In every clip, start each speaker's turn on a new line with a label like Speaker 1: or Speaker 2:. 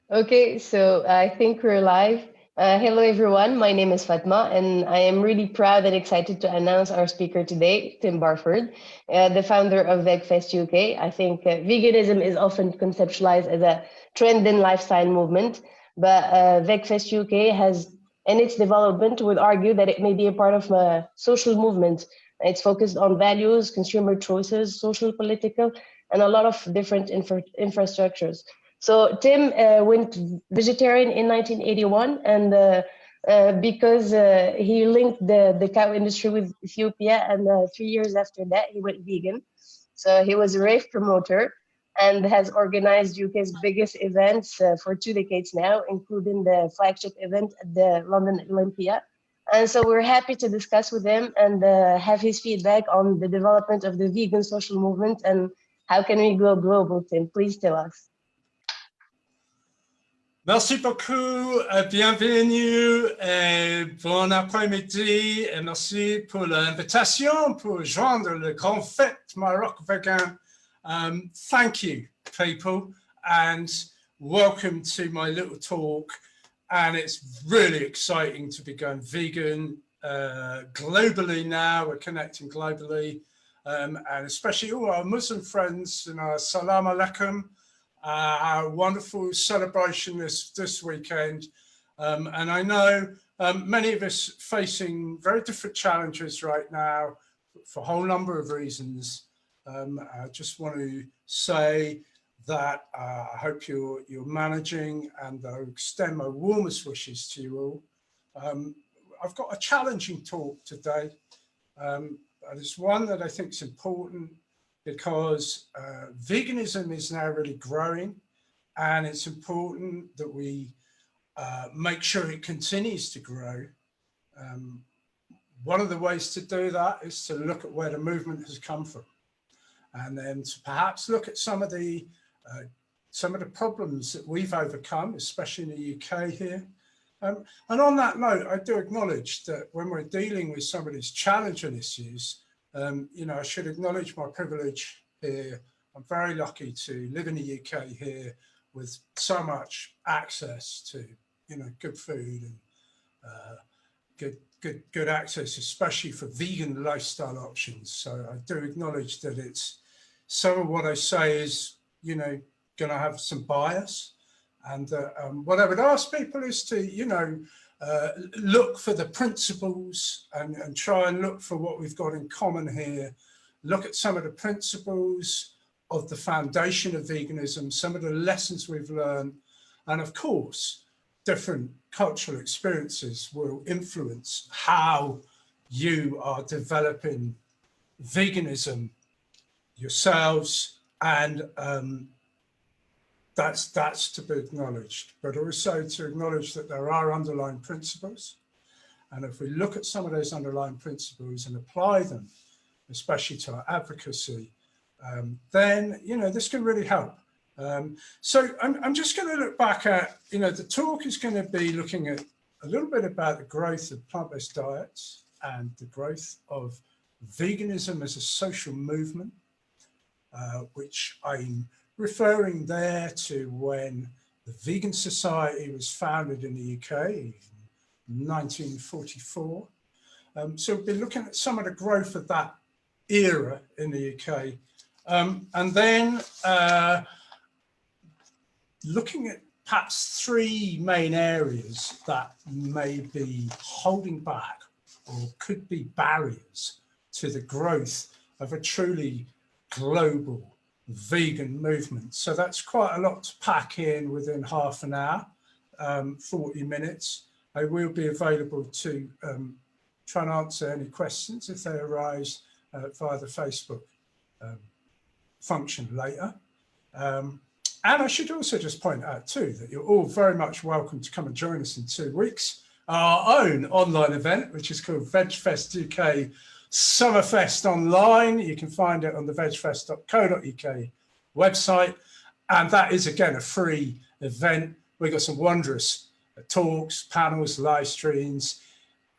Speaker 1: Okay, so I think we're live. Hello, everyone. My name is Fatma, and I am really proud and excited to announce our speaker today, Tim Barford, the founder of Vegfest UK. I think veganism is often conceptualized as a trend and lifestyle movement, but Vegfest UK has, in its development, would argue that it may be a part of a social movement. It's focused on values, consumer choices, social, political, and a lot of different infrastructures. So Tim went vegetarian in 1981, and because he linked the cow industry with Ethiopia, and 3 years after that, he went vegan. So he was a rave promoter and has organized UK's biggest events for 2 decades now, including the flagship event at the London Olympia. And so we're happy to discuss with him and have his feedback on the development of the vegan social movement and how can we go global, Tim? Please tell us.
Speaker 2: Merci beaucoup, bienvenue et bon après-midi et merci pour l'invitation pour joindre le grand fête Morocco vegan. Thank you, people, and welcome to my little talk. And it's really exciting to be going vegan globally now. We're connecting globally, and especially all our Muslim friends and our salam alaikum. Our wonderful celebration this weekend. And I know many of us facing very different challenges right now for a whole number of reasons. I just want to say that I hope you're managing, and I extend my warmest wishes to you all. I've got a challenging talk today, and it's one that I think is important because veganism is now really growing, and it's important that we make sure it continues to grow. One of the ways to do that is to look at where the movement has come from, and then to perhaps look at some of the problems that we've overcome, especially in the UK here. And on that note, I do acknowledge that when we're dealing with some of these challenging issues, I should acknowledge my privilege here. I'm very lucky to live in the UK here with so much access to, good food and good access, especially for vegan lifestyle options. So I do acknowledge that it's some of what I say is, going to have some bias. And what I would ask people is to, look for the principles and try and look for what we've got in common here. Look at some of the principles of the foundation of veganism, some of the lessons we've learned. And of course, different cultural experiences will influence how you are developing veganism yourselves, and that's to be acknowledged, but also to acknowledge that there are underlying principles. And if we look at some of those underlying principles and apply them, especially to our advocacy, then, this can really help. So I'm just going to look back at, the talk is going to be looking at a little bit about the growth of plant-based diets and the growth of veganism as a social movement, which I'm referring there to when the Vegan Society was founded in the UK in 1944. So we'll be looking at some of the growth of that era in the UK. And then looking at perhaps three main areas that may be holding back or could be barriers to the growth of a truly global vegan movement. So that's quite a lot to pack in within half an hour, 40 minutes. I will be available to try and answer any questions if they arise via the Facebook function later. And I should also just point out too that you're all very much welcome to come and join us in 2 weeks, our own online event, which is called VegfestUK Summerfest Online. You can find it on the vegfest.co.uk website. And that is, again, a free event. We've got some wondrous talks, panels, live streams.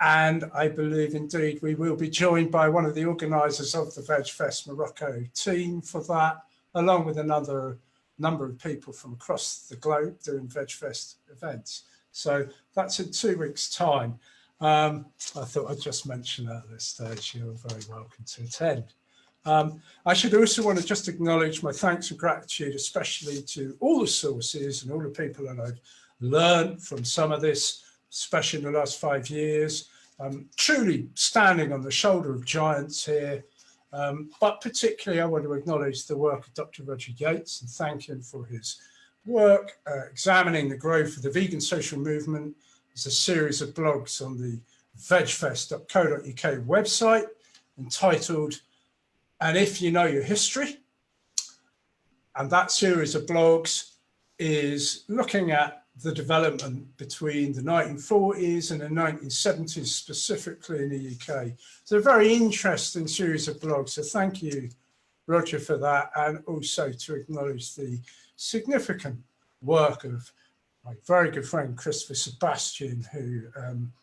Speaker 2: And I believe, indeed, we will be joined by one of the organisers of the Vegfest Morocco team for that, along with another number of people from across the globe doing VegFest events. So that's in 2 weeks' time. I thought I'd just mention that at this stage. You're very welcome to attend. I should also want to just acknowledge my thanks and gratitude, especially to all the sources and all the people that I've learned from some of this, especially in the last 5 years. Truly standing on the shoulder of giants here. But particularly, I want to acknowledge the work of Dr. Roger Yates and thank him for his work examining the growth of the vegan social movement. There's a series of blogs on the vegfest.co.uk website entitled "And If You Know Your History." And that series of blogs is looking at the development between the 1940s and the 1970s, specifically in the UK. It's a very interesting series of blogs. So thank you, Roger, for that. And also to acknowledge the significant work of my very good friend, Christopher Sebastian, who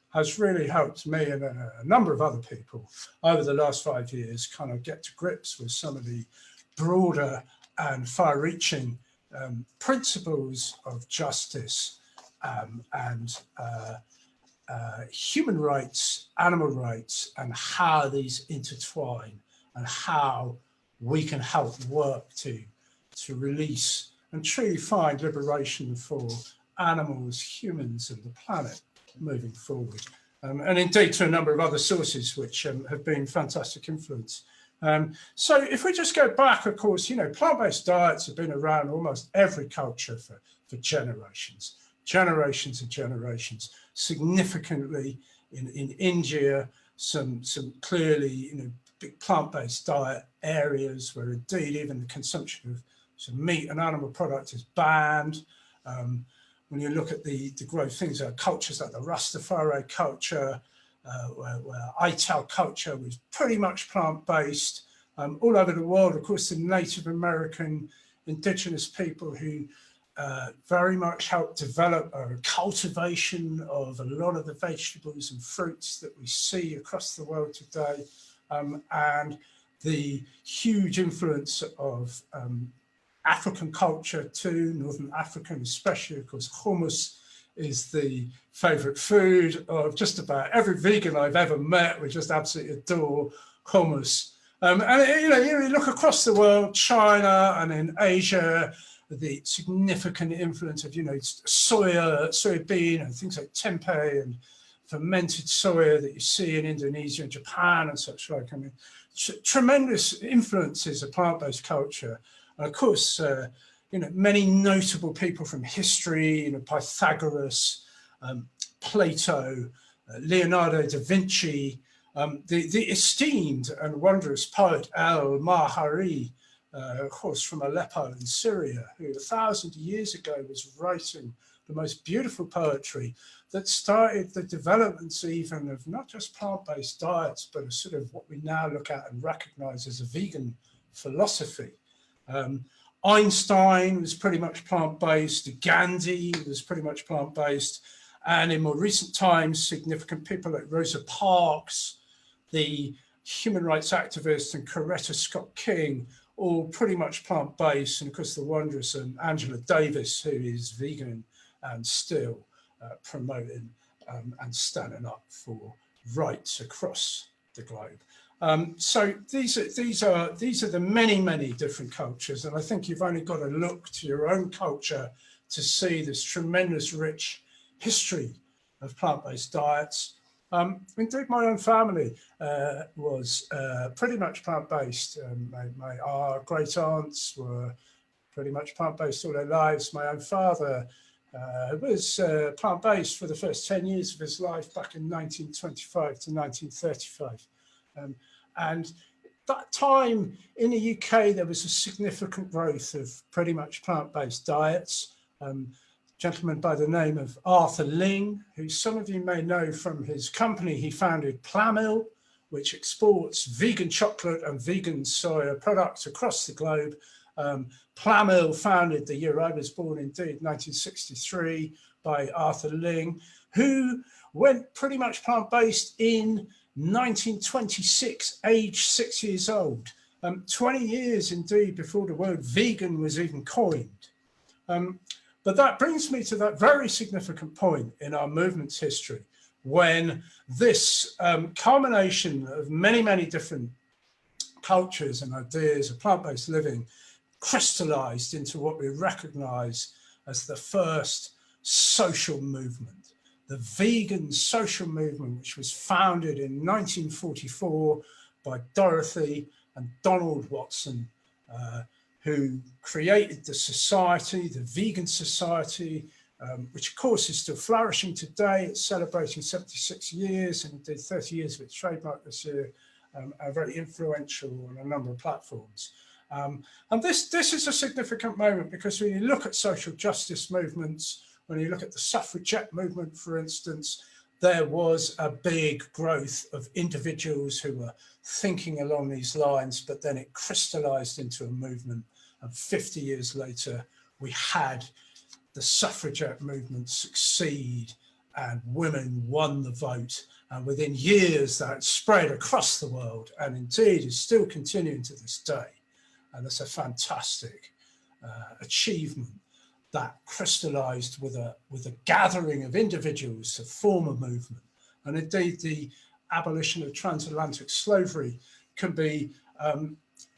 Speaker 2: has really helped me and a number of other people over the last 5 years kind of get to grips with some of the broader and far-reaching principles of justice and human rights, animal rights, and how these intertwine and how we can help work to release and truly find liberation for animals, humans, and the planet moving forward. And indeed to a number of other sources which have been fantastic influence. So if we just go back, of course, you know, plant-based diets have been around almost every culture for generations, generations and generations. Significantly in India, some clearly, you know, big plant-based diet areas where indeed even the consumption of some meat and animal products is banned. When you look at the growth, things like cultures like the Rastafari culture, where ITAL culture was pretty much plant-based. All over the world, of course, the Native American indigenous people who very much helped develop a cultivation of a lot of the vegetables and fruits that we see across the world today, and the huge influence of African culture too, Northern African especially. Of course, hummus is the favorite food of just about every vegan I've ever met. We just absolutely adore hummus. And you know, you look across the world, China and in Asia, the significant influence of, you know, soybean and things like tempeh and fermented soya that you see in Indonesia and Japan and such like. I mean, tremendous influences of plant-based culture. And of course, you know, many notable people from history, you know, Pythagoras, Plato, Leonardo da Vinci, the esteemed and wondrous poet al-Mahari, of course, from Aleppo in Syria, who 1,000 years ago was writing the most beautiful poetry that started the developments even of not just plant-based diets, but a sort of what we now look at and recognize as a vegan philosophy. Einstein was pretty much plant-based, Gandhi was pretty much plant-based, and in more recent times, significant people like Rosa Parks, the human rights activist, and Coretta Scott King, all pretty much plant-based, and of course the wondrous Angela Davis, who is vegan and still promoting and standing up for rights across the globe. So these are the many different cultures, and I think you've only got to look to your own culture to see this tremendous rich history of plant-based diets. Indeed, my own family was pretty much plant-based. Our great aunts were pretty much plant-based all their lives. My own father was plant-based for the first 10 years of his life back in 1925 to 1935. And that time in the UK, there was a significant growth of pretty much plant-based diets. A gentleman by the name of Arthur Ling, who some of you may know from his company, he founded Plamil, which exports vegan chocolate and vegan soya products across the globe. Plamil founded the year I was born, indeed, 1963, by Arthur Ling, who went pretty much plant-based in 1926, aged 6 years old. 20 years indeed before the word vegan was even coined. But that brings me to that very significant point in our movement's history, when this culmination of many, many different cultures and ideas of plant-based living crystallized into what we recognize as the first social movement, the vegan social movement, which was founded in 1944 by Dorothy and Donald Watson, who created the society, the Vegan Society, which of course is still flourishing today. It's celebrating 76 years and indeed 30 years of its trademark this year, are very influential on a number of platforms. And this is a significant moment, because when you look at social justice movements, when you look at the suffragette movement, for instance, there was a big growth of individuals who were thinking along these lines, but then it crystallized into a movement. And 50 years later, we had the suffragette movement succeed and women won the vote. And within years, that spread across the world, and indeed is still continuing to this day. And it's a fantastic achievement that crystallized with a gathering of individuals to form a movement. And indeed, the abolition of transatlantic slavery can be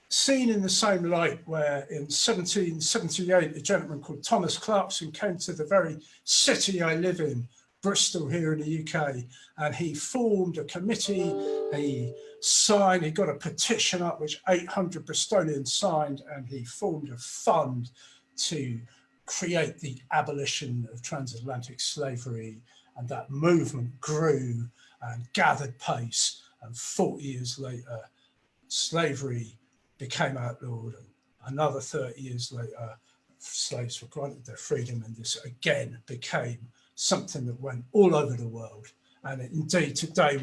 Speaker 2: seen in the same light, where in 1778, a gentleman called Thomas Clarkson came to the very city I live in, Bristol, here in the UK, and he formed a committee. He got a petition up which 800 Bristolians signed, and he formed a fund to create the abolition of transatlantic slavery. And that movement grew and gathered pace, and 40 years later, slavery became outlawed, and another 30 years later, slaves were granted their freedom, and this again became something that went all over the world. And indeed, today,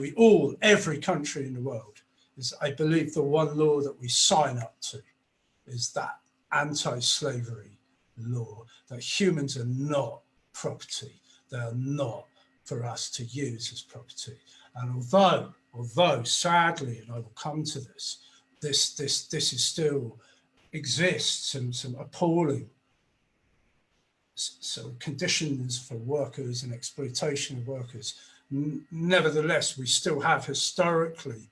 Speaker 2: every country in the world is, I believe, the one law that we sign up to is that anti-slavery law, that humans are not property. They are not for us to use as property. And although sadly, and I will come to this, this is still exists, and some appalling conditions for workers and exploitation of workers. Nevertheless, we still have historically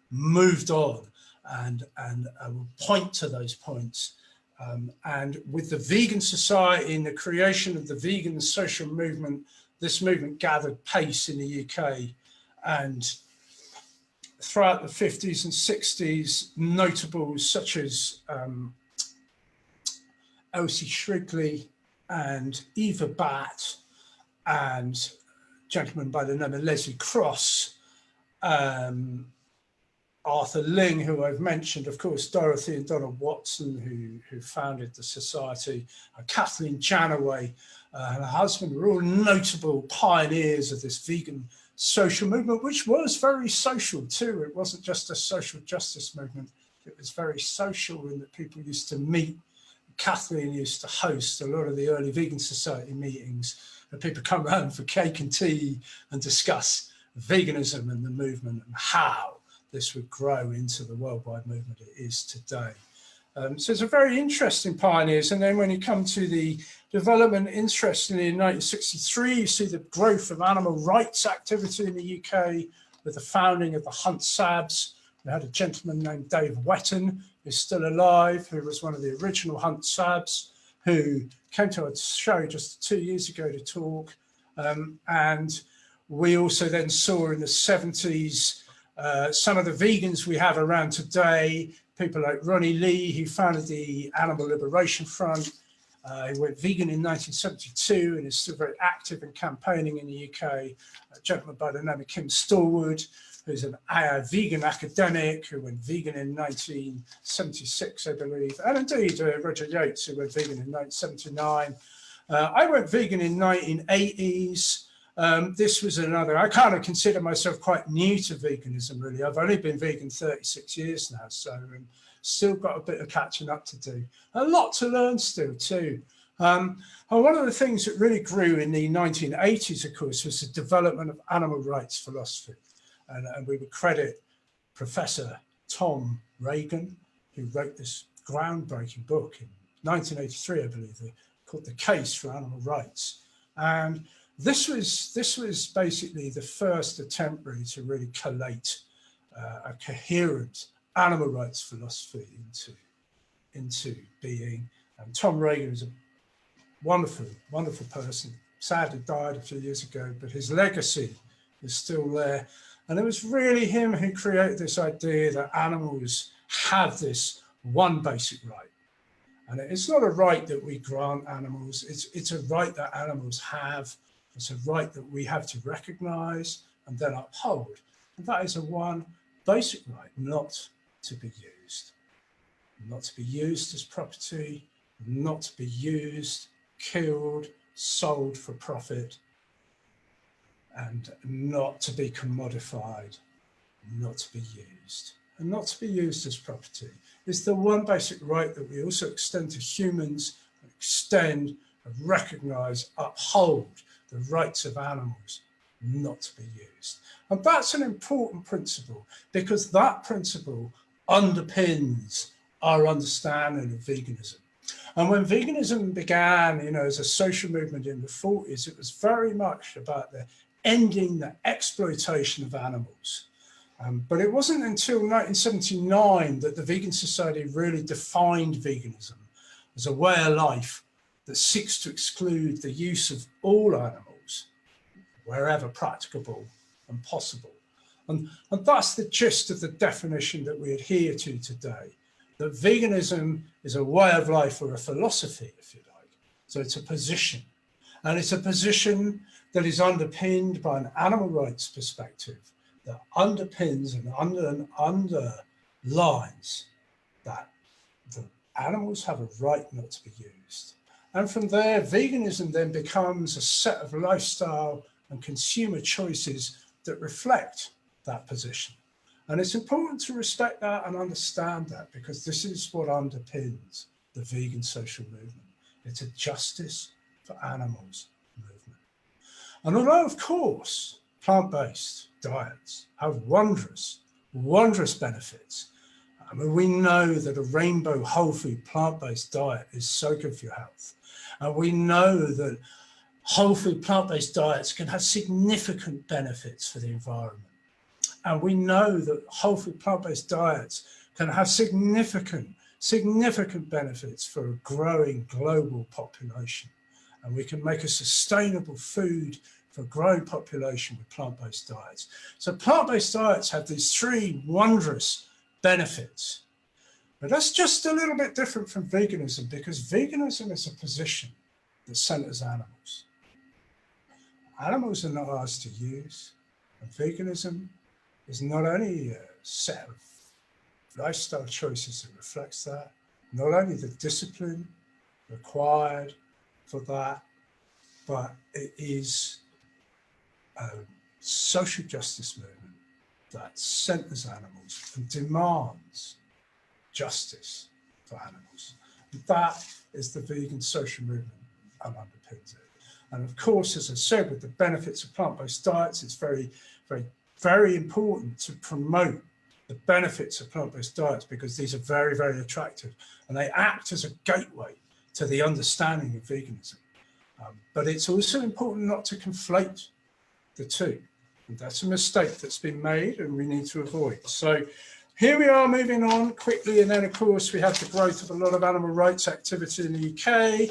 Speaker 2: moved on, and I will point to those points. And with the Vegan Society and the creation of the vegan social movement, this movement gathered pace in the UK, and throughout the 50s and 60s, notables such as Elsie Shrigley and Eva Batt and a gentleman by the name of Leslie Cross, Arthur Ling, who I've mentioned, of course, Dorothy and Donald Watson, who founded the society, and Kathleen Janaway and her husband were all notable pioneers of this vegan social movement, which was very social too. It wasn't just a social justice movement. It was very social in that people used to meet. Kathleen used to host a lot of the early Vegan Society meetings, and people come around for cake and tea and discuss veganism and the movement and how this would grow into the worldwide movement it is today. So it's a very interesting pioneers. And then when you come to the development, interestingly, in 1963, you see the growth of animal rights activity in the UK with the founding of the Hunt Sabs. We had a gentleman named Dave Wetton, who's still alive, who was one of the original Hunt Sabs, who came to our show just 2 years ago to talk. And we also then saw in the 70s, some of the vegans we have around today, people like Ronnie Lee, who founded the Animal Liberation Front. He went vegan in 1972 and is still very active in campaigning in the UK. A gentleman by the name of Kim Stallwood, who's an vegan academic who went vegan in 1976, I believe. And indeed, Roger Yates, who went vegan in 1979. I went vegan in 1980s. This was another, I kind of consider myself quite new to veganism, really. I've only been vegan 36 years now, so still got a bit of catching up to do. A lot to learn still too. And one of the things that really grew in the 1980s, of course, was the development of animal rights philosophy. And we would credit Professor Tom Reagan who wrote this groundbreaking book in 1983, I believe, called The Case for Animal Rights. And this was basically the first attempt really to really collate a coherent animal rights philosophy into being. And Tom Reagan is a wonderful, wonderful person. Sadly died a few years ago, but his legacy is still there. And it was really him who created this idea that animals have this one basic right. And it's not a right that we grant animals, it's a right that animals have. It's a right that we have to recognize and then uphold. And that is a one basic right, not to be used. Not to be used as property, not to be used, killed, sold for profit, and not to be commodified, not to be used. And not to be used as property is the one basic right that we also extend to humans, extend, recognize, uphold the rights of animals not to be used. And that's an important principle because that principle underpins our understanding of veganism. And when veganism began, as a social movement in the 40s, it was very much about ending the exploitation of animals. But it wasn't until 1979 that the Vegan Society really defined veganism as a way of life that seeks to exclude the use of all animals wherever practicable and possible. And that's the gist of the definition that we adhere to today, that veganism is a way of life or a philosophy, if you like. So it's a position. And it's a position that is underpinned by an animal rights perspective that underpins and underlines that the animals have a right not to be used. And from there, veganism then becomes a set of lifestyle and consumer choices that reflect that position. And it's important to respect that and understand that because this is what underpins the vegan social movement. It's a justice for animals movement. And although, of course, plant-based diets have wondrous, wondrous benefits. I mean, we know that a rainbow whole food plant-based diet is so good for your health. And we know that whole food plant-based diets can have significant benefits for the environment. And we know that whole food plant-based diets can have significant benefits for a growing global population. And we can make a sustainable food for a growing population with plant-based diets. So plant-based diets have these three wondrous benefits. But that's just a little bit different from veganism because veganism is a position that centers animals. Animals are not ours to use. And veganism is not only a set of lifestyle choices that reflects that, not only the discipline required for that, but it is a social justice movement that centers animals and demands justice for animals. And that is the vegan social movement and underpins it. And of course, as I said, with the benefits of plant-based diets, it's very, very, very important to promote the benefits of plant-based diets because these are very, very attractive and they act as a gateway to the understanding of veganism. But it's also important not to conflate the two. And that's a mistake that's been made and we need to avoid. So here we are moving on quickly. And then, of course, we have the growth of a lot of animal rights activity in the UK.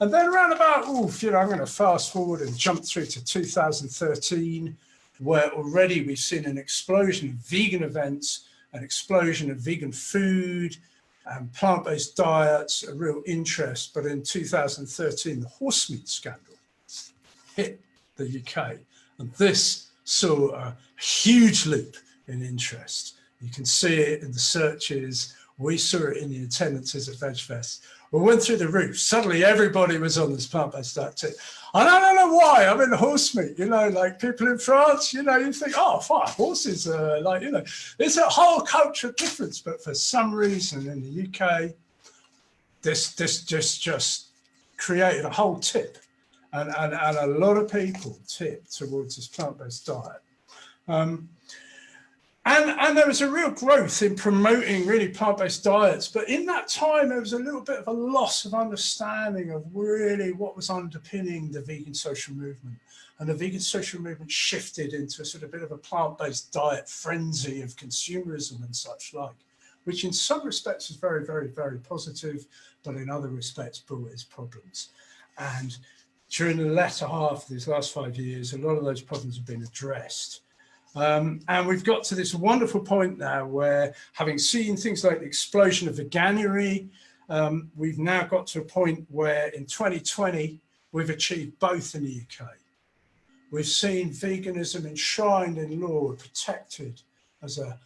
Speaker 2: And then around about, I'm going to fast forward and jump through to 2013, where already we've seen an explosion of vegan events, an explosion of vegan food, and plant-based diets, a real interest. But in 2013, the horse meat scandal hit the UK. And this saw a huge leap in interest. You can see it in the searches. We saw it in the attendances at Vegfest. We went through the roof. Suddenly everybody was on this plant-based diet too. And I don't know why. I'm in horse meat, like people in France, you think, oh, fine, horses are there's a whole cultural difference. But for some reason in the UK, this just created a whole tip. And a lot of people tip towards this plant-based diet. And there was a real growth in promoting really plant-based diets. But in that time, there was a little bit of a loss of understanding of really what was underpinning the vegan social movement. And the vegan social movement shifted into a sort of bit of a plant-based diet frenzy of consumerism and such like, which in some respects is very, very, very positive, but in other respects brought its problems. And during the latter half of these last 5 years, a lot of those problems have been addressed. And we've got to this wonderful point now where, having seen things like the explosion of veganuary, we've now got to a point where in 2020, we've achieved both in the UK. We've seen veganism enshrined in law, protected as a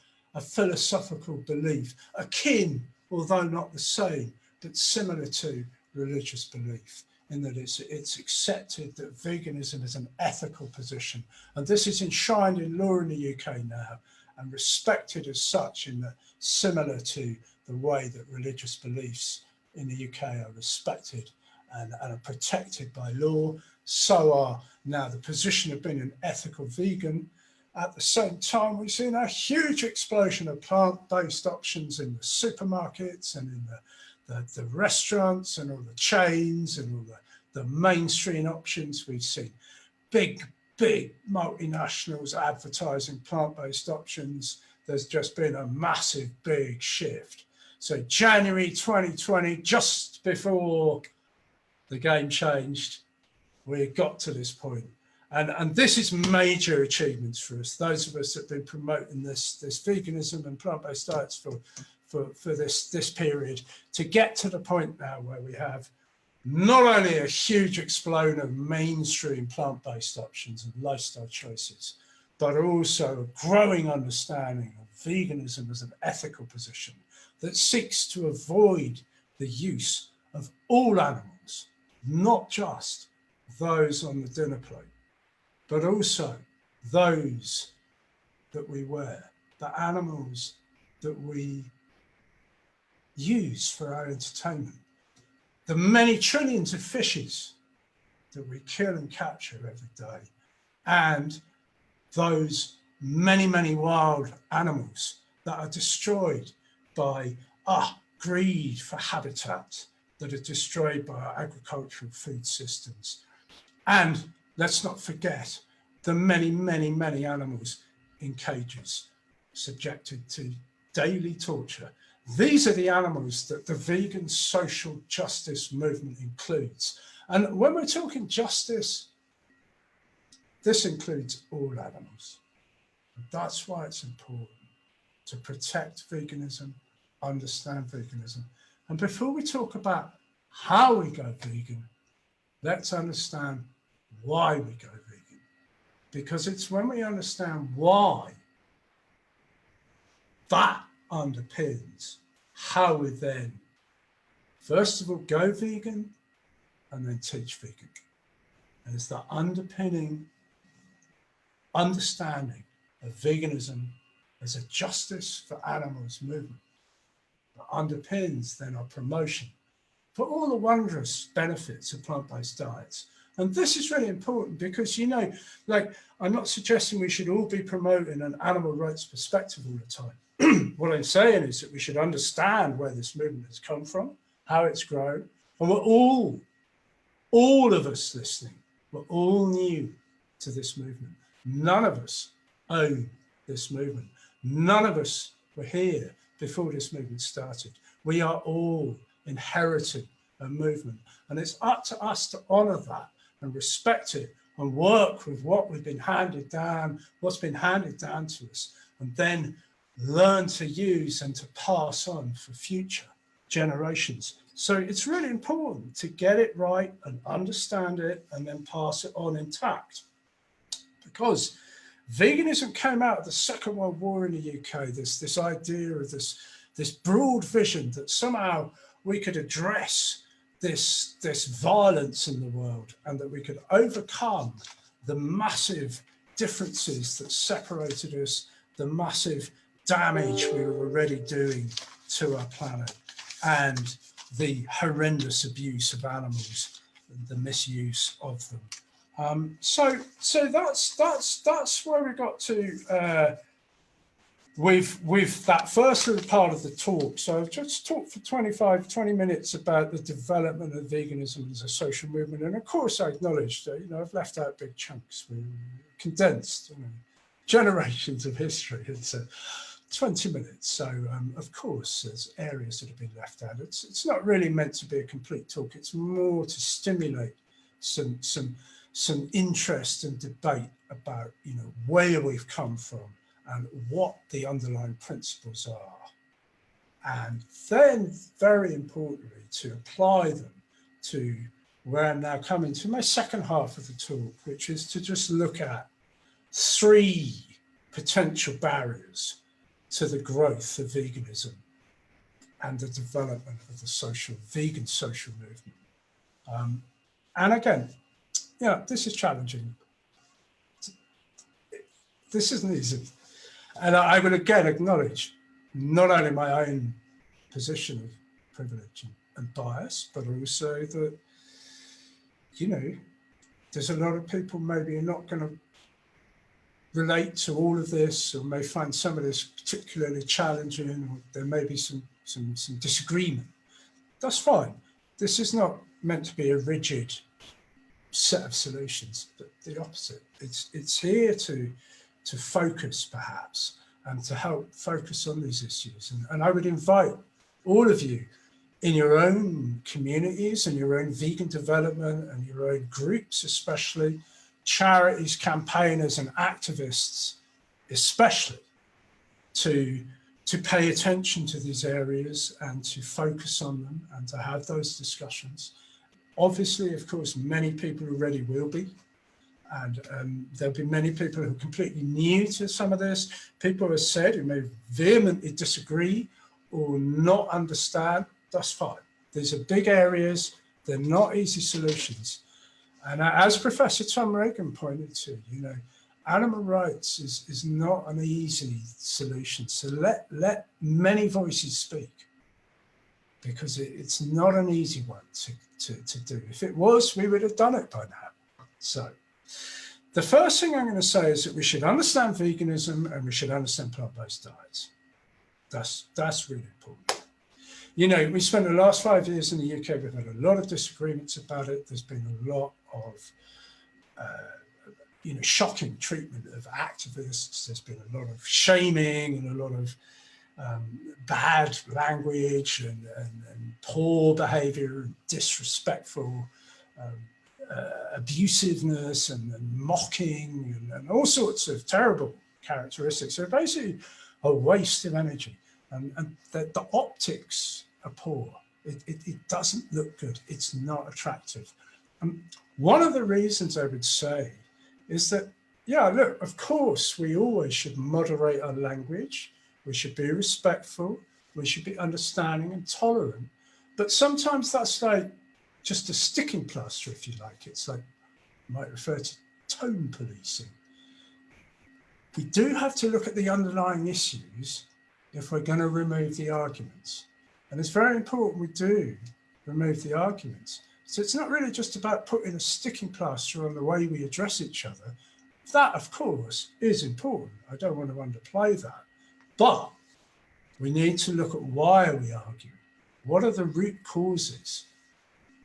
Speaker 2: philosophical belief, akin, although not the same, but similar to religious belief, in that it's accepted that veganism is an ethical position. And this is enshrined in law in the UK now and respected as such, in that similar to the way that religious beliefs in the UK are respected and are protected by law. So are now the position of being an ethical vegan. At the same time, we've seen a huge explosion of plant-based options in the supermarkets and in the restaurants and all the chains and all the mainstream options. We've seen big multinationals advertising plant-based options. There's just been a massive, big shift. So January 2020, just before the game changed, we got to this point. And this is major achievements for us, those of us that have been promoting this veganism and plant-based diets for this period, to get to the point now where we have not only a huge explosion of mainstream plant-based options and lifestyle choices, but also a growing understanding of veganism as an ethical position that seeks to avoid the use of all animals, not just those on the dinner plate, but also those that we wear, the animals that we use for our entertainment, the many trillions of fishes that we kill and capture every day, and those many wild animals that are destroyed by greed for habitat, that are destroyed by our agricultural food systems. And let's not forget the many animals in cages, subjected to daily torture. These are the animals that the vegan social justice movement includes. And when we're talking justice, this includes all animals. And that's why it's important to protect veganism, understand veganism. And before we talk about how we go vegan, let's understand why we go vegan. Because it's when we understand why, that underpins how we then, first of all, go vegan and then teach vegan. And it's the underpinning understanding of veganism as a justice for animals movement that underpins then our promotion for all the wondrous benefits of plant-based diets. And this is really important because, you know, like, I'm not suggesting we should all be promoting an animal rights perspective all the time. What I'm saying is that we should understand where this movement has come from, how it's grown, and we're all of us listening, we're all new to this movement. None of us own this movement. None of us were here before this movement started. We are all inheriting a movement, and it's up to us to honor that and respect it and work with what we've been handed down, what's been handed down to us, and then learn to use and to pass on for future generations. So it's really important to get it right and understand it and then pass it on intact. Because veganism came out of the Second World War in the UK, this idea of this broad vision that somehow we could address this violence in the world and that we could overcome the massive differences that separated us, the massive damage we were already doing to our planet, and the horrendous abuse of animals, the misuse of them. So that's where we got to with that first little part of the talk. So I've just talked for 20 minutes about the development of veganism as a social movement. And of course, I acknowledge that, I've left out big chunks. We condensed, generations of history into 20 minutes. So of course, there's areas that have been left out. It's not really meant to be a complete talk. It's more to stimulate some interest and debate about, where we've come from and what the underlying principles are. And then, very importantly, to apply them to where I'm now coming to my second half of the talk, which is to just look at 3 potential barriers to the growth of veganism and the development of the vegan social movement. And again, this is challenging. This isn't easy. And I would again acknowledge not only my own position of privilege and bias, but also that, there's a lot of people maybe are not going to relate to all of this, or may find some of this particularly challenging, or there may be some disagreement. That's fine. This is not meant to be a rigid set of solutions, but the opposite. It's here to focus, perhaps, and to help focus on these issues. And I would invite all of you in your own communities and your own vegan development and your own groups, especially charities, campaigners and activists, especially, to pay attention to these areas and to focus on them and to have those discussions. Obviously, of course, many people already will be. And there'll be many people who are completely new to some of this. People who have said who may vehemently disagree or not understand. That's fine. These are big areas. They're not easy solutions. And as Professor Tom Regan pointed to, animal rights is not an easy solution. So let many voices speak, because it's not an easy one to do. If it was, we would have done it by now. So the first thing I'm going to say is that we should understand veganism and we should understand plant-based diets. That's really important. We spent the last 5 years in the UK, we've had a lot of disagreements about it. There's been a lot of, shocking treatment of activists. There's been a lot of shaming and a lot of bad language and poor behavior and disrespectful abusiveness and mocking and all sorts of terrible characteristics. So basically a waste of energy, and the optics are poor. It doesn't look good. It's not attractive. One of the reasons I would say is that, look, of course, we always should moderate our language. We should be respectful. We should be understanding and tolerant. But sometimes that's like just a sticking plaster, if you like. It's like, you might refer to tone policing. We do have to look at the underlying issues if we're going to remove the arguments. And it's very important we do remove the arguments. So it's not really just about putting a sticking plaster on the way we address each other. That, of course, is important. I don't want to underplay that. But we need to look at why we argue. What are the root causes?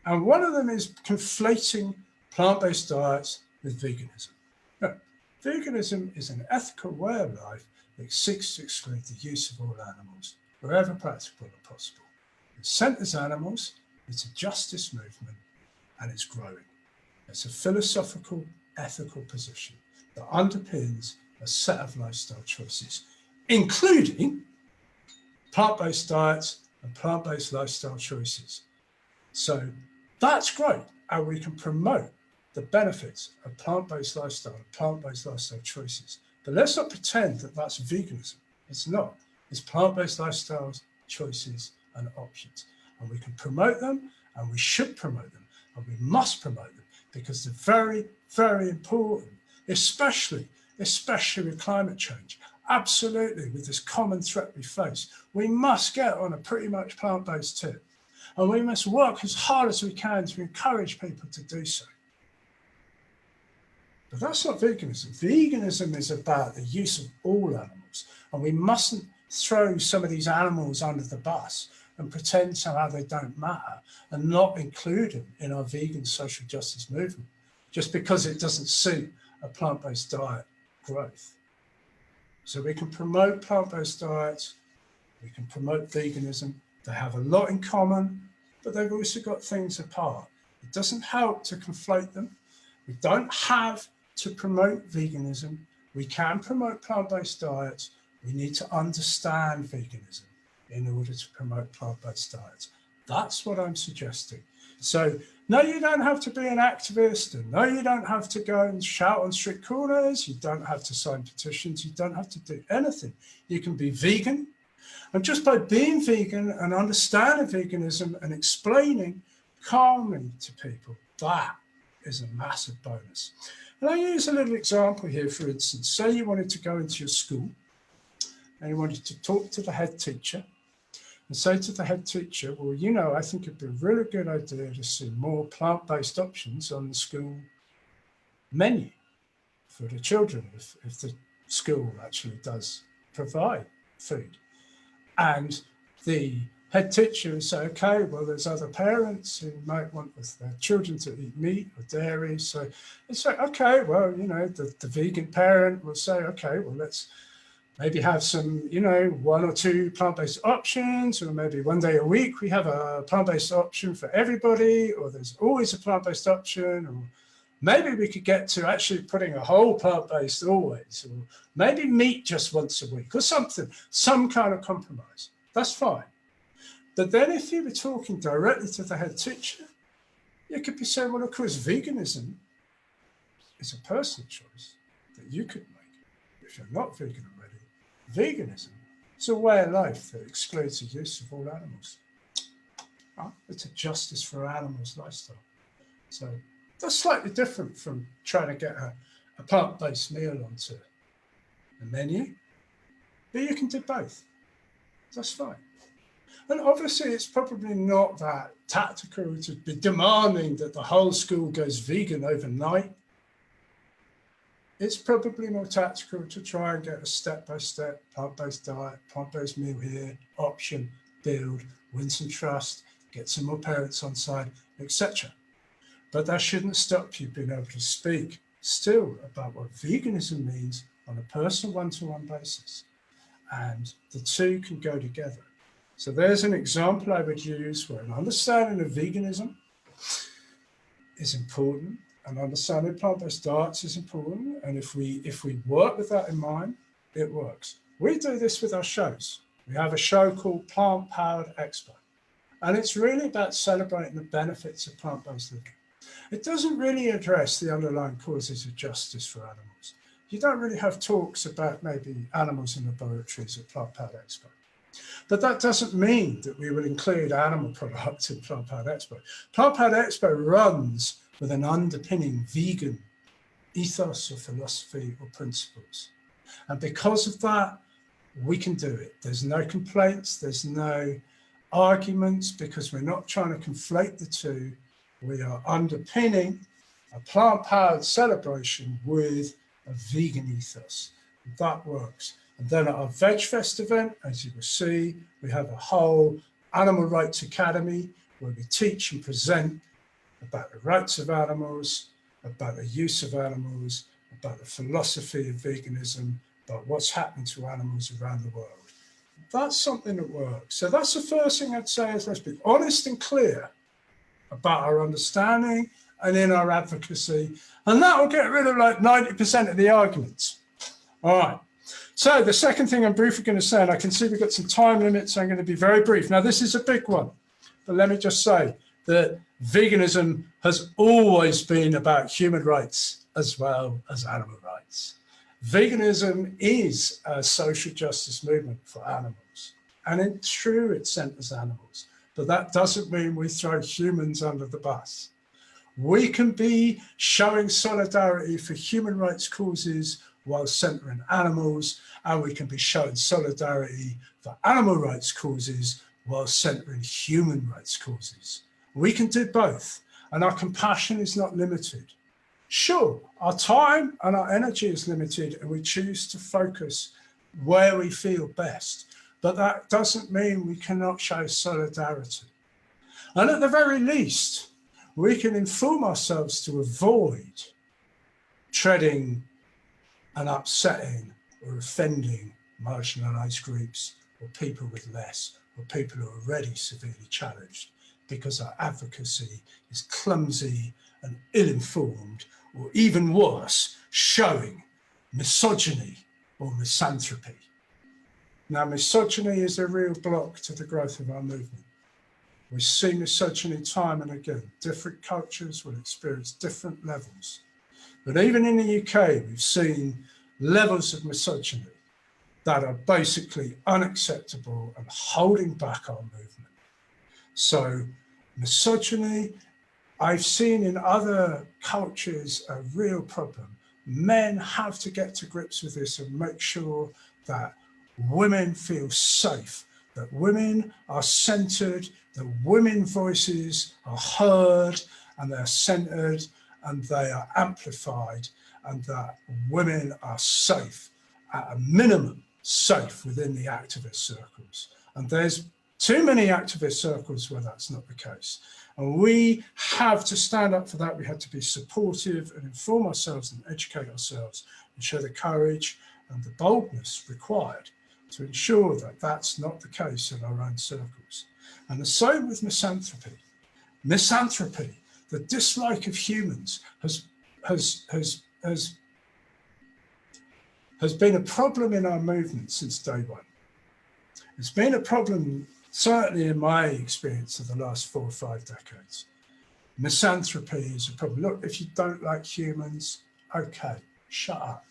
Speaker 2: And one of them is conflating plant-based diets with veganism. No, veganism is an ethical way of life that seeks to exclude the use of all animals wherever practicable and possible. It centers animals, it's a justice movement, and it's growing. It's a philosophical, ethical position that underpins a set of lifestyle choices, including plant-based diets and plant-based lifestyle choices. So that's great, and we can promote the benefits of plant-based lifestyle and plant-based lifestyle choices. But let's not pretend that that's veganism. It's not. It's plant-based lifestyles, choices, and options. And we can promote them, and we should promote them, and we must promote them, because they're very, very important, especially with climate change. Absolutely, with this common threat we face, we must get on a pretty much plant-based tip. And we must work as hard as we can to encourage people to do so. But that's not veganism. Veganism is about the use of all animals. animals. And we mustn't throw some of these animals under the bus and pretend somehow they don't matter and not include them in our vegan social justice movement, just because it doesn't suit a plant-based diet growth. So we can promote plant-based diets, we can promote veganism. They have a lot in common, but they've also got things apart. It doesn't help to conflate them. We don't have to promote veganism. We can promote plant-based diets. We need to understand veganism in order to promote plant-based diets. That's what I'm suggesting. So no, you don't have to be an activist, and no, you don't have to go and shout on street corners. You don't have to sign petitions. You don't have to do anything. You can be vegan. And just by being vegan and understanding veganism and explaining calmly to people, that is a massive bonus. And I use a little example here, for instance. Say you wanted to go into your school and you wanted to talk to the head teacher and say to the head teacher, well, you know, I think it'd be a really good idea to see more plant-based options on the school menu for the children, if the school actually does provide food. And the head teacher would say, okay, well, there's other parents who might want their children to eat meat or dairy. So it's like, okay, well, you know, the vegan parent will say, okay, well, let's maybe have some, you know, 1 or 2 plant-based options, or maybe one day a week we have a plant-based option for everybody, or there's always a plant-based option, or maybe we could get to actually putting a whole plant-based always, or maybe meat just once a week or something, some kind of compromise. That's fine. But then if you were talking directly to the head teacher, you could be saying, well, of course, veganism is a personal choice that you could make if you're not vegan already. Veganism is a way of life that excludes the use of all animals. It's a justice for animals lifestyle. So that's slightly different from trying to get a plant-based meal onto the menu, but you can do both. That's fine. And obviously it's probably not that tactical to be demanding that the whole school goes vegan overnight. It's probably more tactical to try and get a step-by-step plant-based diet, plant-based meal here, option, build, win some trust, get some more parents on side, etc. But that shouldn't stop you being able to speak still about what veganism means on a personal one-to-one basis. And the two can go together. So there's an example I would use where an understanding of veganism is important, and understanding plant-based diets is important. And if we work with that in mind, it works. We do this with our shows. We have a show called Plant Powered Expo, and it's really about celebrating the benefits of plant-based living. It doesn't really address the underlying causes of justice for animals. You don't really have talks about maybe animals in laboratories at Plant Powered Expo. But that doesn't mean that we will include animal products in Plant Powered Expo. Plant Powered Expo runs with an underpinning vegan ethos or philosophy or principles. And because of that, we can do it. There's no complaints, there's no arguments, because we're not trying to conflate the two. We are underpinning a plant-powered celebration with a vegan ethos. That works. And then at our VegFest event, as you will see, we have a whole Animal Rights Academy where we teach and present about the rights of animals, about the use of animals, about the philosophy of veganism, about what's happening to animals around the world. That's something that works. So that's the first thing I'd say is let's be honest and clear about our understanding and in our advocacy, and that will get rid of like 90% of the arguments. All right. So the second thing I'm briefly going to say, and I can see we've got some time limits, so I'm going to be very brief. Now, this is a big one, but let me just say that veganism has always been about human rights as well as animal rights. Veganism is a social justice movement for animals, and it's true it centers animals, but that doesn't mean we throw humans under the bus. We can be showing solidarity for human rights causes while centering animals, and we can be showing solidarity for animal rights causes while centering human rights causes. We can do both, and our compassion is not limited. Sure, our time and our energy is limited, and we choose to focus where we feel best. But that doesn't mean we cannot show solidarity. And at the very least, we can inform ourselves to avoid treading and upsetting or offending marginalised groups or people with less or people who are already severely challenged because our advocacy is clumsy and ill-informed, or even worse, showing misogyny or misanthropy. Now, misogyny is a real block to the growth of our movement. We see misogyny time and again. Different cultures will experience different levels. But even in the UK, we've seen levels of misogyny that are basically unacceptable and holding back our movement. So misogyny, I've seen in other cultures a real problem. Men have to get to grips with this and make sure that women feel safe, that women are centered, that women's voices are heard and they're centered and they are amplified, and that women are safe, at a minimum safe within the activist circles. And there's too many activist circles where that's not the case. And we have to stand up for that. We have to be supportive and inform ourselves and educate ourselves and show the courage and the boldness required to ensure that that's not the case in our own circles. And the same with misanthropy. Misanthropy, the dislike of humans, has been a problem in our movement since day one. It's been a problem, certainly in my experience, of the last 4 or 5 decades. Misanthropy is a problem. Look, if you don't like humans, okay, shut up.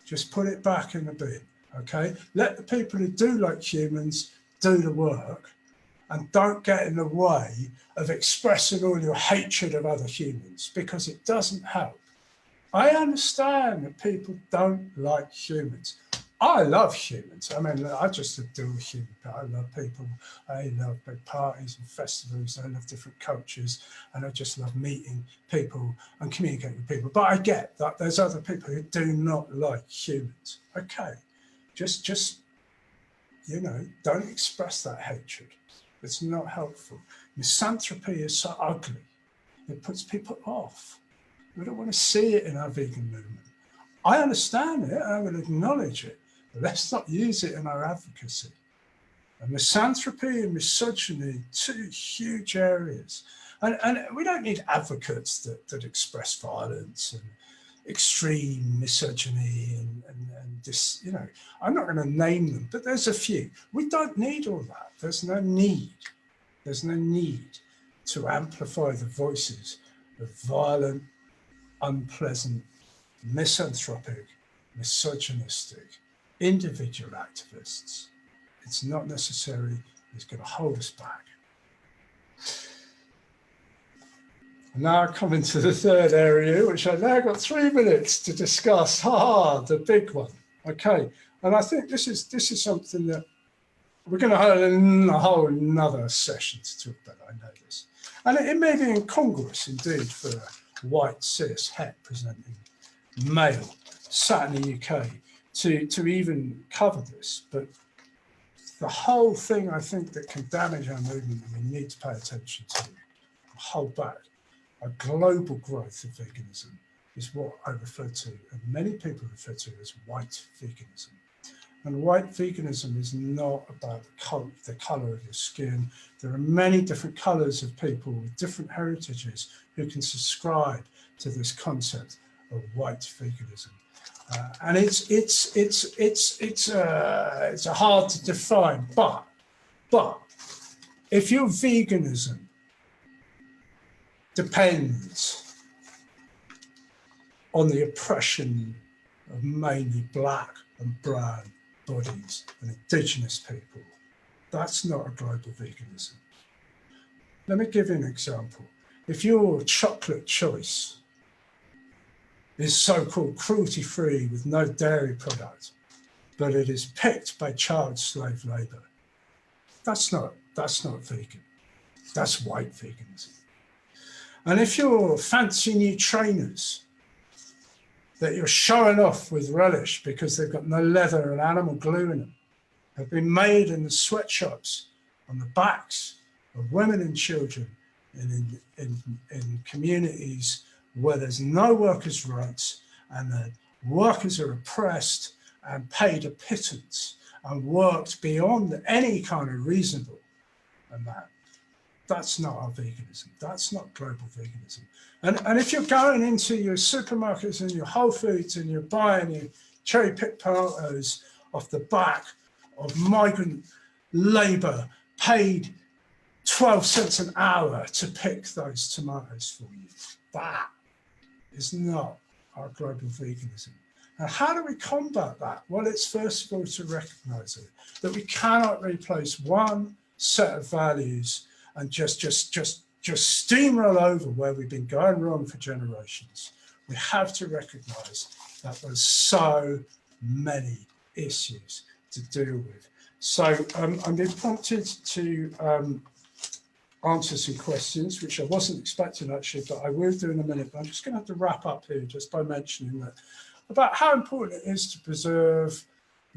Speaker 2: Just put it back in the bin, okay? Let the people who do like humans do the work, and don't get in the way of expressing all your hatred of other humans, because it doesn't help. I understand that people don't like humans. I love humans. I mean, I just adore humans. I love people. I love big parties and festivals. I love different cultures, and I just love meeting people and communicating with people. But I get that there's other people who do not like humans. Okay, just you know, don't express that hatred. It's not helpful. Misanthropy is so ugly. It puts people off. We don't want to see it in our vegan movement. I understand it, I will acknowledge it, but let's not use it in our advocacy. And misanthropy and misogyny, 2 huge areas. And we don't need advocates that express violence and extreme misogyny and this, you know, I'm not going to name them, but there's a few. We don't need all that. There's no need. There's no need to amplify the voices of violent, unpleasant, misanthropic, misogynistic, individual activists. It's not necessary. It's going to hold us back. And now I come into the third area, which I've now got 3 minutes to discuss. The big one. Okay, and I think this is something that we're going to have a whole another session to talk about. I know this, and it may be incongruous indeed for a white cis het presenting male sat in the UK to even cover this, but the whole thing I think that can damage our movement and we need to pay attention to, hold back, a global growth of veganism is what I refer to, and many people refer to, as white veganism. And white veganism is not about the colour of your skin. There are many different colours of people with different heritages who can subscribe to this concept of white veganism. And it's hard to define, but if your veganism depends on the oppression of mainly black and brown bodies and indigenous people, that's not a global veganism. Let me give you an example. If your chocolate choice is so-called cruelty-free with no dairy product, but it is picked by child slave labor, that's not vegan. That's white veganism. And if you're fancy new trainers that you're showing off with relish because they've got no leather and animal glue in them have been made in the sweatshops on the backs of women and children in communities where there's no workers' rights and the workers are oppressed and paid a pittance and worked beyond any kind of reasonable amount. That's not our veganism. That's not global veganism. And if you're going into your supermarkets and your Whole Foods and you're buying your cherry-picked tomatoes off the back of migrant labor paid 12 cents an hour to pick those tomatoes for you, that is not our global veganism. And how do we combat that? Well, it's first of all to recognize it, that we cannot replace one set of values and just steamroll over where we've been going wrong for generations. We have to recognize that there's so many issues to deal with. So I'm being prompted to answer some questions, which I wasn't expecting actually, but I will do in a minute. But I'm just going to have to wrap up here just by mentioning that about how important it is to preserve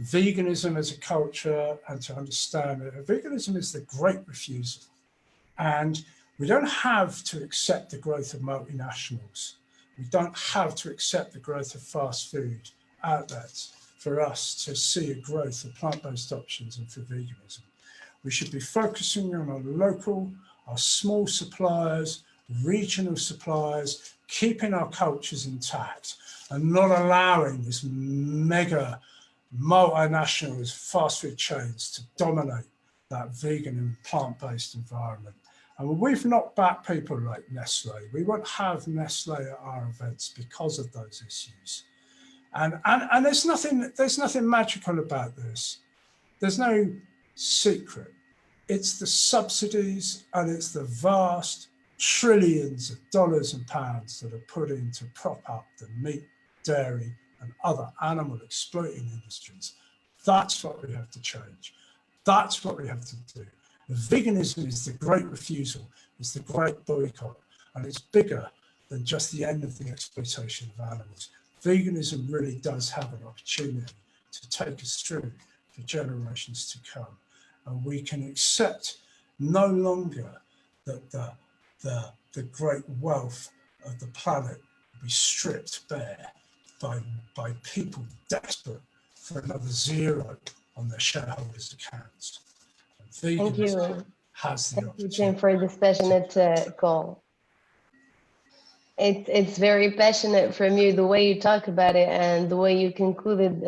Speaker 2: veganism as a culture and to understand it. Veganism is the great refusal. And we don't have to accept the growth of multinationals. We don't have to accept the growth of fast food outlets for us to see a growth of plant-based options and for veganism. We should be focusing on our local, our small suppliers, regional suppliers, keeping our cultures intact and not allowing this mega multinationals, fast food chains to dominate that vegan and plant-based environment. And we've knocked back people like Nestle. We won't have Nestle at our events because of those issues. And there's nothing magical about this. There's no secret. It's the subsidies and it's the vast trillions of dollars and pounds that are put in to prop up the meat, dairy, and other animal exploiting industries. That's what we have to change. That's what we have to do. Veganism is the great refusal, it's the great boycott, and it's bigger than just the end of the exploitation of animals. Veganism really does have an opportunity to take us through for generations to come. And we can accept no longer that the great wealth of the planet will be stripped bare by people desperate for another zero on their shareholders' accounts.
Speaker 1: Thank you.
Speaker 2: Has the
Speaker 1: Thank you, Tim, for this passionate call. It's very passionate from you, the way you talk about it and the way you concluded.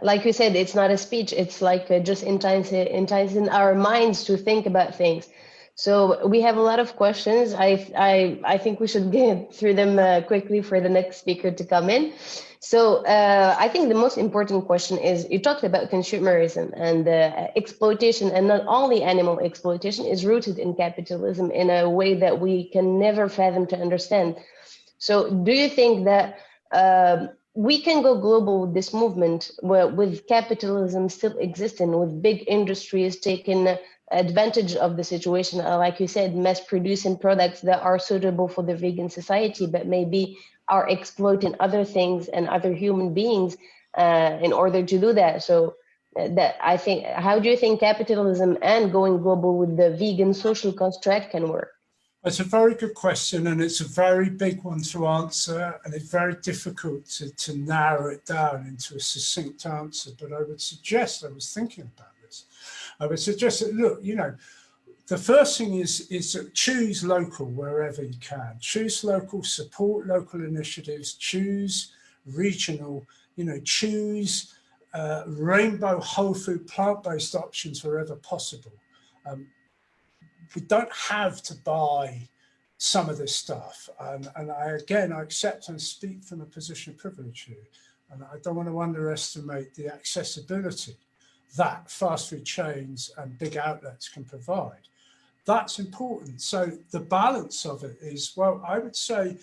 Speaker 1: Like you said, it's not a speech. It's like just enticing our minds to think about things. So we have a lot of questions. I think we should get through them quickly for the next speaker to come in. So I think the most important question is, you talked about consumerism and exploitation, and not only animal exploitation is rooted in capitalism in a way that we can never fathom to understand. So do you think that we can go global with this movement with capitalism still existing, with big industries taking advantage of the situation, like you said, mass producing products that are suitable for the vegan society, but maybe are exploiting other things and other human beings in order to do that? So that I think, how do you think capitalism and going global with the vegan social construct can work?
Speaker 2: It's a very good question, and it's a very big one to answer, and it's very difficult to narrow it down into a succinct answer. But I would suggest, I was thinking about this, I would suggest that, look, you know, the first thing is to choose local wherever you can. Choose local, support local initiatives, choose regional, you know, choose rainbow whole food plant-based options wherever possible. We don't have to buy some of this stuff. And I accept and speak from a position of privilege here. And I don't want to underestimate the accessibility that fast food chains and big outlets can provide. That's important. So the balance of it is, well, I would say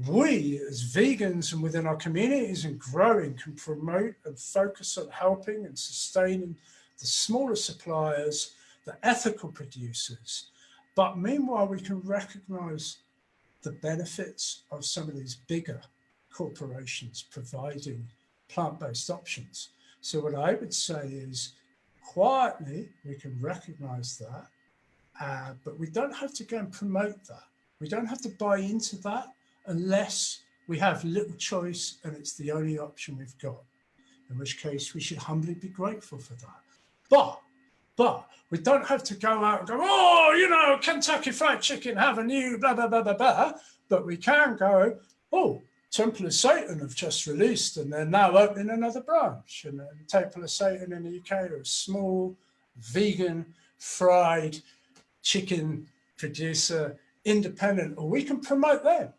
Speaker 2: we as vegans and within our communities and growing can promote and focus on helping and sustaining the smaller suppliers, the ethical producers. But meanwhile, we can recognize the benefits of some of these bigger corporations providing plant-based options. So what I would say is, quietly, we can recognize that, but we don't have to go and promote that. We don't have to buy into that unless we have little choice and it's the only option we've got, in which case we should humbly be grateful for that. But we don't have to go out and go, oh, you know, Kentucky Fried Chicken have a new blah, blah, blah, blah, blah. But we can go, oh, Temple of Satan have just released and they're now opening another branch. And Temple of Satan in the UK are a small vegan fried chicken producer, independent, or we can promote them.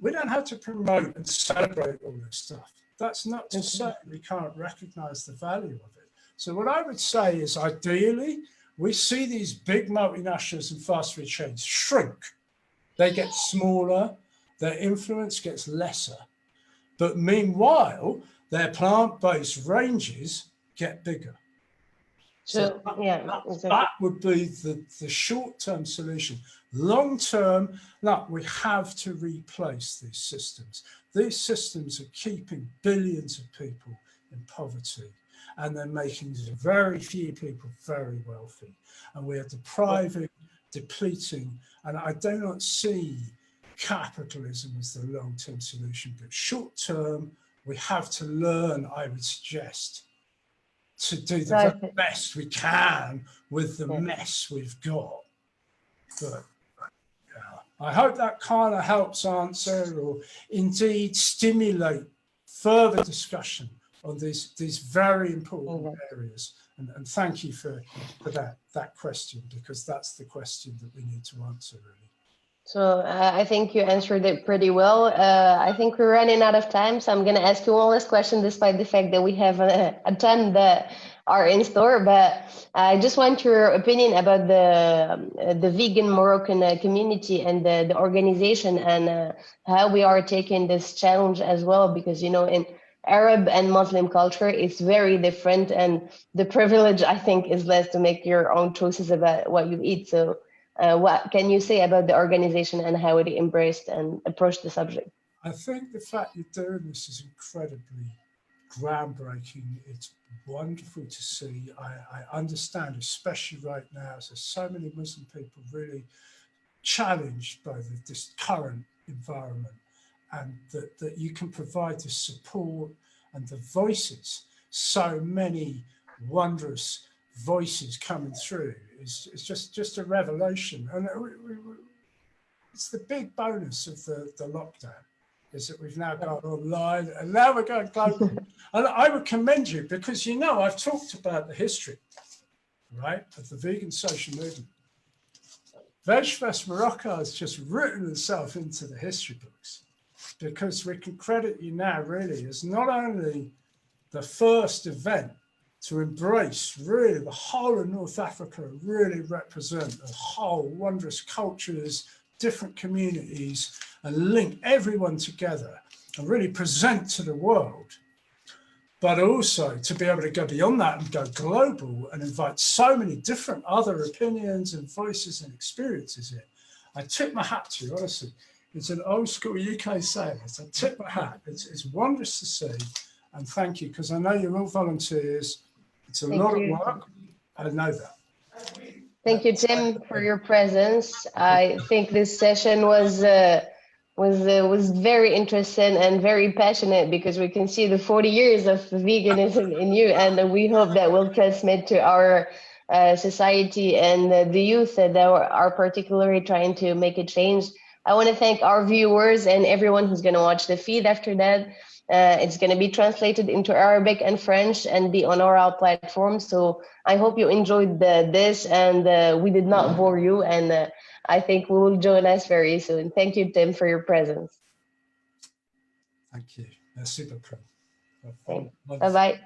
Speaker 2: We don't have to promote and celebrate all this stuff. That's not to say we can't recognize the value of it. So what I would say is, ideally, we see these big multinationals and fast food chains shrink. They get smaller, their influence gets lesser. But meanwhile, their plant-based ranges get bigger.
Speaker 1: So yeah,
Speaker 2: that would be the short-term solution. Long-term, no, we have to replace these systems. These systems are keeping billions of people in poverty, and they're making very few people very wealthy. And we are depriving, depleting, and I do not see capitalism as the long-term solution, but short-term, we have to learn, I would suggest, to do the very best we can with the mess we've got. But yeah, I hope that kind of helps answer or indeed stimulate further discussion on these very important areas. And thank you for that question, because that's the question that we need to answer, really.
Speaker 1: So I think you answered it pretty well. I think we're running out of time, so I'm going to ask you one last question, despite the fact that we have a ton that are in store. But I just want your opinion about the vegan Moroccan community and the organization, and how we are taking this challenge as well, because, you know, in Arab and Muslim culture, it's very different, and the privilege, I think, is less to make your own choices about what you eat. So what can you say about the organization and how it embraced and approached the subject?
Speaker 2: I think the fact you're doing this is incredibly groundbreaking. It's wonderful to see. I understand, especially right now, there's so many Muslim people really challenged by this current environment, and that you can provide the support and the voices, so many wondrous voices coming through. It's just a revelation. And it's the big bonus of the lockdown, is that we've now gone online and now we're going global. And I would commend you, because, you know, I've talked about the history, right, of the vegan social movement. Vegfest Morocco has just written itself into the history books, because we can credit you now really as not only the first event to embrace really the whole of North Africa, really represent the whole wondrous cultures, different communities, and link everyone together and really present to the world, but also to be able to go beyond that and go global and invite so many different other opinions and voices and experiences in. I tip my hat to you, honestly. It's an old school UK saying. I tip my hat. It's wondrous to see, and thank you, because I know you're all volunteers. It's a lot of work. I know that.
Speaker 1: Thank you, Tim, for your presence. I think this session was very interesting and very passionate, because we can see the 40 years of veganism in you, and we hope that will transmit to our society and the youth that are particularly trying to make a change. I want to thank our viewers and everyone who's going to watch the feed after that. It's going to be translated into Arabic and French and be on our platform. So I hope you enjoyed this, and we did not bore you. And I think we will join us very soon. Thank you, Tim, for your presence.
Speaker 2: Thank you. Merci beaucoup.
Speaker 1: Bye-bye.
Speaker 2: Bye-bye.